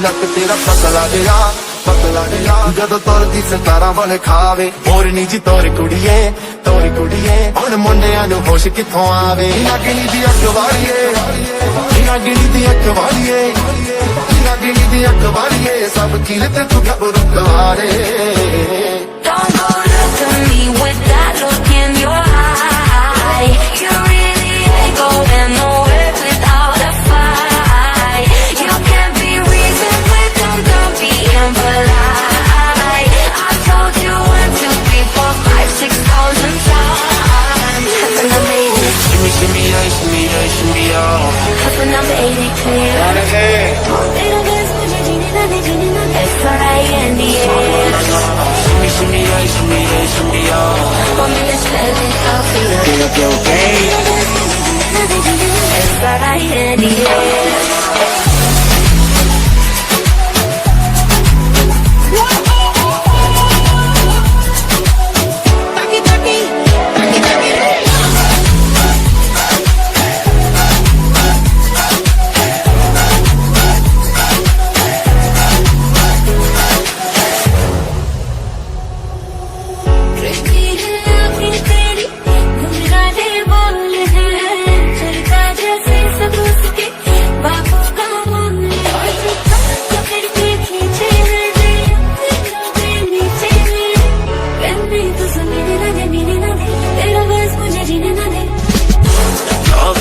ਲੱਕ ਤੇਰਾ ਪਤਲਾ ਜਿਹਾ ਜਦੋਂ ਤੁਰਦੀ ਸਿਤਾਰਾ ਬਣ ਖਾਵੇ ਮੋਰਨੀ ਜੀ ਤੋਰ ਕੁੜੀਏ ਹੁਣ ਮੁੰਡਿਆਂ ਨੂੰ ਹੋਸ਼ ਕਿੱਥੋਂ ਆਵੇ ਨਾਗਣੀ ਦੀ ਅੱਖ ਵਾਲੀਏ ਸਭ ਕੀਲ ਤੇ ਤੂੰ ਘਬਰੂ ਕਵਾਰੇ Don't go look at me with that look in your eye. You really ain't going nowhere without a fight. You can't be reasoned with them, don't be impolite. I told you 1, 2, 3, 4, 5, 6,000 times. Happen I'm 80. shimmy yeah. Happen I'm 80 clear. It's alright in the air. Shimmy yeah. Want me to spell it out for you? Okay. It's alright in the air.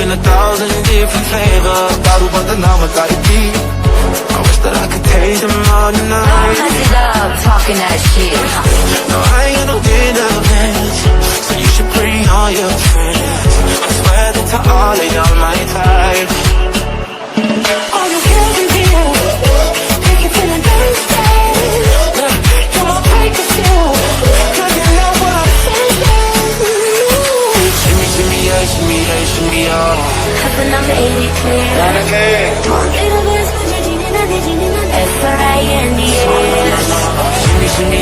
In 1,000 different flavors दारू बदनाम करती I wish that I could taste them all tonight. Don't mess it up, talking that shit. No, I ain't got no dinner plans, so you should bring all your friends. I swear that to all of y'all my type. All the girls in here, make you feeling thirsty. Come on, take a sip, 'cause you know what I'm saying. Shimmy yeah. Happen I'm 80 clear. It's alright in the air. Shimmy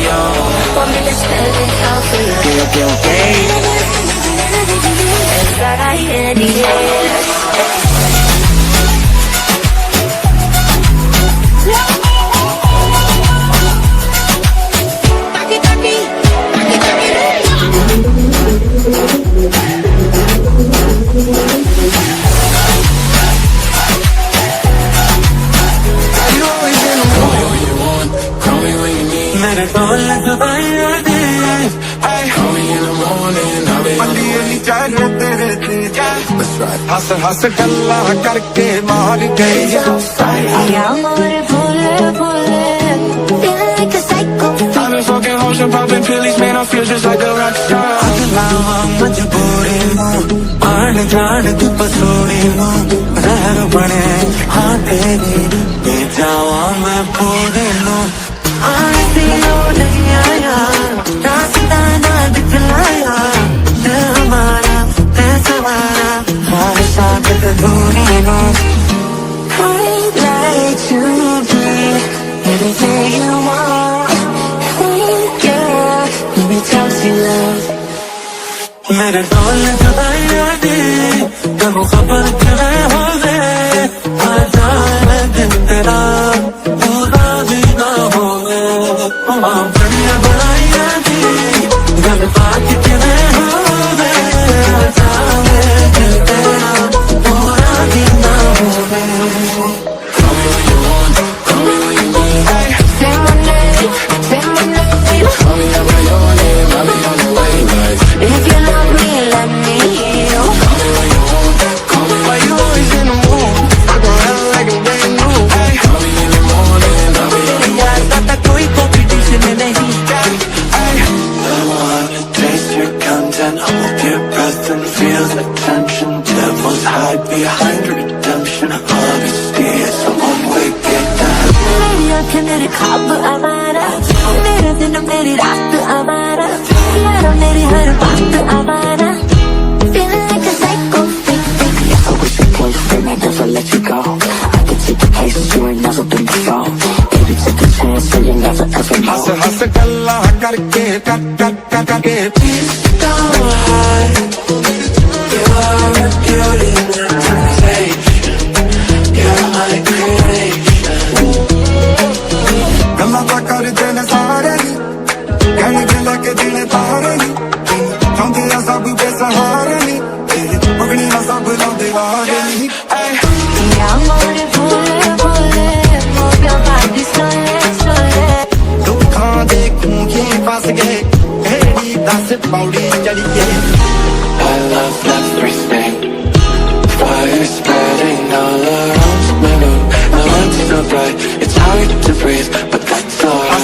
yeah. Want me to spell it out for you? Okay. It's alright in the air. मेरे ढोल दबाइया दे Call me in the morning, I'll be on the early जागे तेरे दिन हंस गल्ला करके मार गई I've been fucking hoes and popping pillies, man, I feel just like a rock star अगलावा मजबूरी हूँ आन जान तू पसूरी हूँ रहर बने हाँ तेरी ये जावा मैं पूरी हूँ Honestly, no, नहीं आया रास्ता ना दिखलाया दिल हमारा पैसा हमारा ख्वाहिशा के दूरी हो I'd like to be anything you want. Hey girl, let me talk to love. मेरे ढोल दबाइया दे कब खबर करे हो दे आ जाए दिन तेरा पूरा भी ना हो बढ़िया बनाइया दी गल बात करे हो दे आ जाए दिन तेरा पूरा भी ना हो Call me when you want, call me when you need. Say my name, say my name. Call me up by your name, I'll be on the way, guys. If you love me, let me hear. Call me when you want, call me when you always in the mood. I go out like a brand new. Call me in the morning, I'll be on the way. ज़्यादा कोई competition नहीं. I wanna taste your content, hold your breath and feel the tension. Devils hide behind redemption. Honesty is a one-way ticket. मेरी आँखें मेरे ख्वाब आवारा, मेरे दिन मेरी रात आवारा, यारा मेरी हर बात आवारा. Feeling like a psycho, If I was your boyfriend, I'd never let you go. I could take the places you ain't never been before. Baby, take a chance, so you never ever know. हंस गल्ला करके करके Please don't hide. You are a beauty, not a temptation. You're my creation.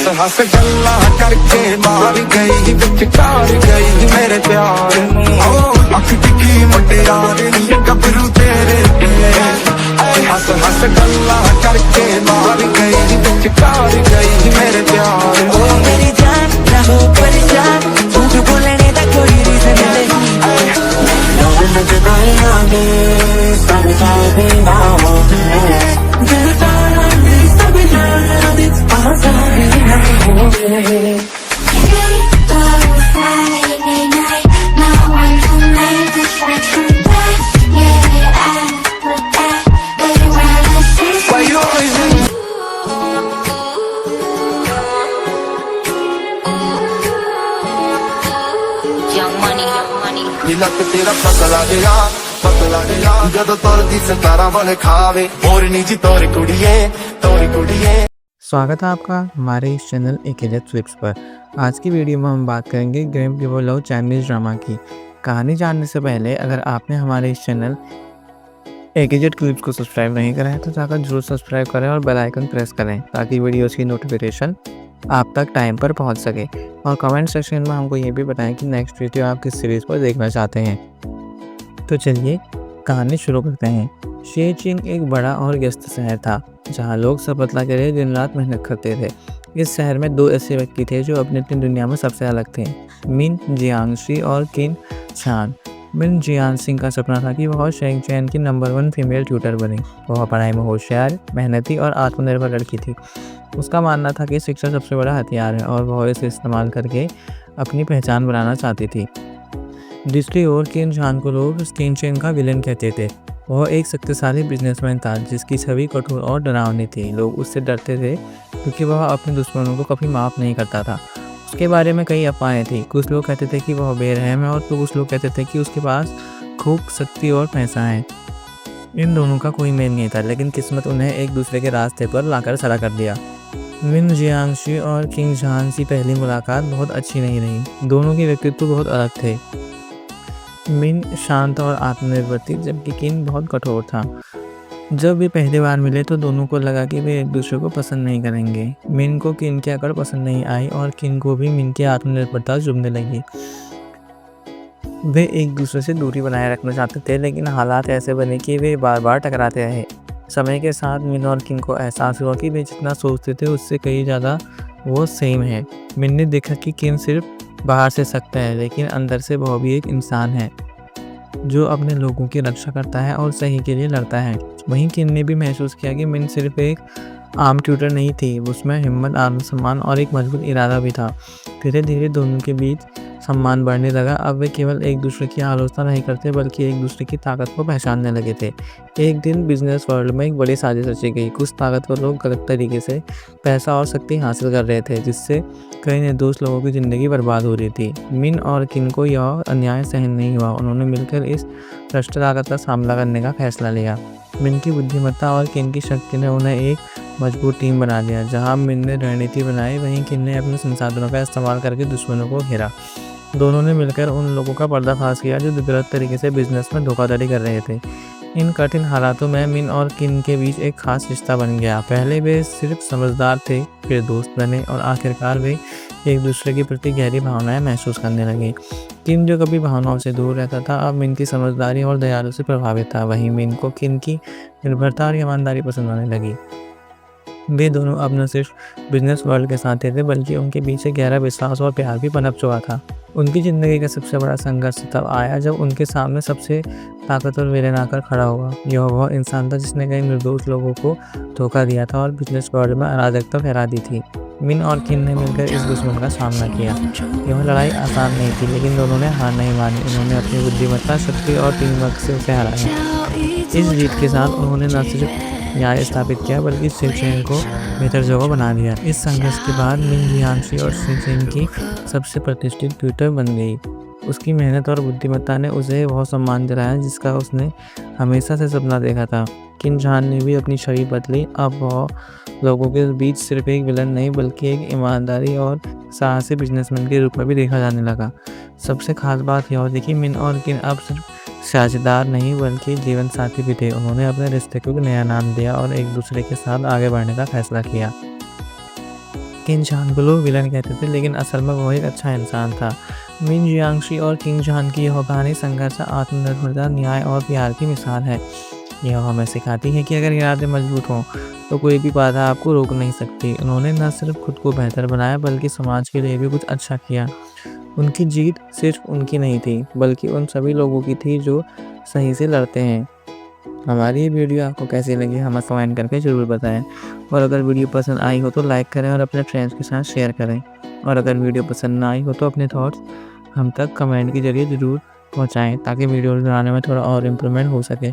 हंस हंस गल्ला करके मार गई विचकार गई मेरे प्यार अख टिकी मुटियार गबरू तेरे हंस हंस गल्ला करके मार गई विचकार गई मेरे प्यार मेरी जान ना हो परेशान झूठ बोलने का कोई रीजन नहीं सब जाने ना हो दिल तारा सब जाने आजादी नहीं होंगे Friday night, no one can make us like that. Yeah, I put that, baby, when I see Why you always in Young money, young money. ਲੱਕ ਤੇਰਾ ਪਤਲਾ ਜਿਹਾ ਜਦੋਂ ਤੁਰਦੀ ਸਤਾਰਾਂ ਵਾਲੇ ਖਾਵੇ ਹੋਰ ਨੀ ਜੀ ਤੋਰ ਕੁੜੀਏ स्वागत है आपका हमारे इस चैनल एकेजेट फ्लिक्स पर। आज की वीडियो में हम बात करेंगे gram give love Chinese drama की। कहानी जानने से पहले अगर आपने हमारे इस चैनल एकेजेट क्लिप्स को सब्सक्राइब नहीं करा है तो जाकर जरूर सब्सक्राइब करें और बेल आइकन प्रेस करें ताकि वीडियोस की नोटिफिकेशन आप तक टाइम पर पहुंच सके। और कमेंट सेक्शन में हमको ये भी बताएं कि नेक्स्ट वीडियो आप किस सीरीज़ पर देखना चाहते हैं। तो चलिए कहानी शुरू करते हैं। शेचिंग एक बड़ा और व्यस्त शहर था जहाँ लोग सफलता के लिए दिन रात मेहनत करते थे। इस शहर में दो ऐसे व्यक्ति थे जो अपनी अपनी दुनिया में सबसे अलग थे, मिन जियांगशी और किन छान। मिन जियांगशी का सपना था कि वह शेंगचेन की नंबर 1 फीमेल ट्यूटर बने। वह पढ़ाई में होशियार, मेहनती और आत्मनिर्भर लड़की थी। उसका मानना था कि शिक्षा सबसे बड़ा हथियार है और वह इसे इस्तेमाल करके अपनी पहचान बनाना चाहती थी। दूसरी ओर किन छान को लोग शेंगचेन का विलेन कहते थे। वह एक शक्तिशाली बिजनेसमैन था जिसकी छवि कठोर और डरावनी थी। लोग उससे डरते थे क्योंकि वह अपने दुश्मनों को कभी माफ़ नहीं करता था। उसके बारे में कई अफवाहें थी। कुछ लोग कहते थे कि वह बेरहम है और तो कुछ लोग कहते थे कि उसके पास खूब शक्ति और पैसा है। इन दोनों का कोई मेल नहीं था, लेकिन किस्मत उन्हें एक दूसरे के रास्ते पर लाकर खड़ा कर दिया। मिन जियांगशी और किंग झान की पहली मुलाकात बहुत अच्छी नहीं रही। दोनों के व्यक्तित्व बहुत अलग थे। मिन शांत और आत्मनिर्भर थी जबकि किन बहुत कठोर था। जब वे पहली बार मिले तो दोनों को लगा कि वे एक दूसरे को पसंद नहीं करेंगे। मिन को किन की अकड़ पसंद नहीं आई और किन को भी मिन की आत्मनिर्भरता चुभने लगी। वे एक दूसरे से दूरी बनाए रखना चाहते थे, लेकिन हालात ऐसे बने कि वे बार बार टकराते रहे। समय के साथ मिन और किन को एहसास हुआ कि वे जितना सोचते थे उससे कई ज़्यादा वो सेम है। मिन ने देखा कि किन सिर्फ बाहर से सख्त है, लेकिन अंदर से वह भी एक इंसान है जो अपने लोगों की रक्षा करता है और सही के लिए लड़ता है। वहीं किन ने भी महसूस किया कि मिन सिर्फ एक आम ट्यूटर नहीं थी, उसमें हिम्मत, आत्मसम्मान और एक मजबूत इरादा भी था। धीरे धीरे दोनों के बीच सम्मान बढ़ने लगा। अब वे केवल एक दूसरे की आलोचना नहीं करते बल्कि एक दूसरे की ताकत को पहचानने लगे थे। एक दिन बिजनेस वर्ल्ड में एक बड़ी साजिश रची गई। कुछ ताकतवर लोग गलत तरीके से पैसा और शक्ति हासिल कर रहे थे, जिससे कई निर्दोष लोगों की ज़िंदगी बर्बाद हो रही थी। मिन और किन को यह अन्याय सहन नहीं हुआ। उन्होंने मिलकर इस भ्रष्ट ताकत का सामना करने का फैसला लिया। मिन की बुद्धिमत्ता और किन की शक्ति ने उन्हें एक मजबूत टीम बना दिया। जहां मिन ने रणनीति बनाई, वहीं किन ने अपने संसाधनों का इस्तेमाल करके दुश्मनों को घेरा। दोनों ने मिलकर उन लोगों का पर्दाफाश किया जो गलत तरीके से बिजनेस में धोखाधड़ी कर रहे थे। इन कठिन हालातों में मिन और किन के बीच एक खास रिश्ता बन गया। पहले वे सिर्फ समझदार थे, फिर दोस्त बने और आखिरकार वे एक दूसरे के प्रति गहरी भावनाएं महसूस करने लगे। किन जो कभी भावनाओं से दूर रहता था, अब मिन की समझदारी और दयालु से प्रभावित था। वहीं मिन को किन की निर्भरता और ईमानदारी पसंद आने लगी। वे दोनों अब न सिर्फ बिजनेस वर्ल्ड के साथ थे बल्कि उनके पीछे गहरा विश्वास और प्यार भी पनप चुका था। उनकी ज़िंदगी का सबसे बड़ा संघर्ष तब आया जब उनके सामने सबसे ताकतवर विलेन आकर खड़ा हुआ। यह वह इंसान था जिसने कई निर्दोष लोगों को धोखा दिया था और बिजनेस वर्ल्ड में अराजकता फैला दी थी। मिन और किन ने मिलकर इस दुश्मन का सामना किया। यह लड़ाई आसान नहीं थी, लेकिन दोनों ने हार नहीं मानी। उन्होंने अपनी बुद्धिमत्ता, शक्ति और टीम वर्क से उसे हराया। इस जीत के साथ उन्होंने न सिर्फ न्याय स्थापित किया बल्कि शेंगचेन को बेहतर जगह बना दिया। इस संघर्ष के बाद मिन जियांगशी और शेंगचेन की सबसे प्रतिष्ठित ट्यूटर बन गई। उसकी मेहनत और बुद्धिमत्ता ने उसे वह सम्मान दिलाया जिसका उसने हमेशा से सपना देखा था। किन झान ने भी अपनी छवि बदली। अब वह लोगों के बीच सिर्फ एक विलन नहीं बल्कि एक ईमानदारी और साहसी बिजनेसमैन के रूप में भी देखा जाने लगा। सबसे खास बात यह थी कि मिन और किन अब सिर्फ साझेदार नहीं बल्कि जीवन साथी भी थे। उन्होंने अपने रिश्ते को नया नाम दिया और एक दूसरे के साथ आगे बढ़ने का फैसला किया। किंग जान को लोग विलन कहते थे, लेकिन असल में वो एक अच्छा इंसान था। मिन जियांगशी और किंग जान की यह कहानी संघर्ष, आत्मनिर्भरता, न्याय और प्यार की मिसाल है। यह हमें सिखाती है कि अगर इरादे मजबूत हों तो कोई भी बाधा आपको रोक नहीं सकती। उन्होंने न सिर्फ खुद को बेहतर बनाया बल्कि समाज के लिए भी कुछ अच्छा किया। उनकी जीत सिर्फ उनकी नहीं थी बल्कि उन सभी लोगों की थी जो सही से लड़ते हैं। हमारी ये वीडियो आपको कैसी लगी हमें कमेंट करके ज़रूर बताएं, और अगर वीडियो पसंद आई हो तो लाइक करें और अपने फ्रेंड्स के साथ शेयर करें, और अगर वीडियो पसंद ना आई हो तो अपने थॉट्स हम तक कमेंट के जरिए ज़रूर पहुंचाएं ताकि वीडियो बनाने में थोड़ा और इम्प्रूवमेंट हो सके।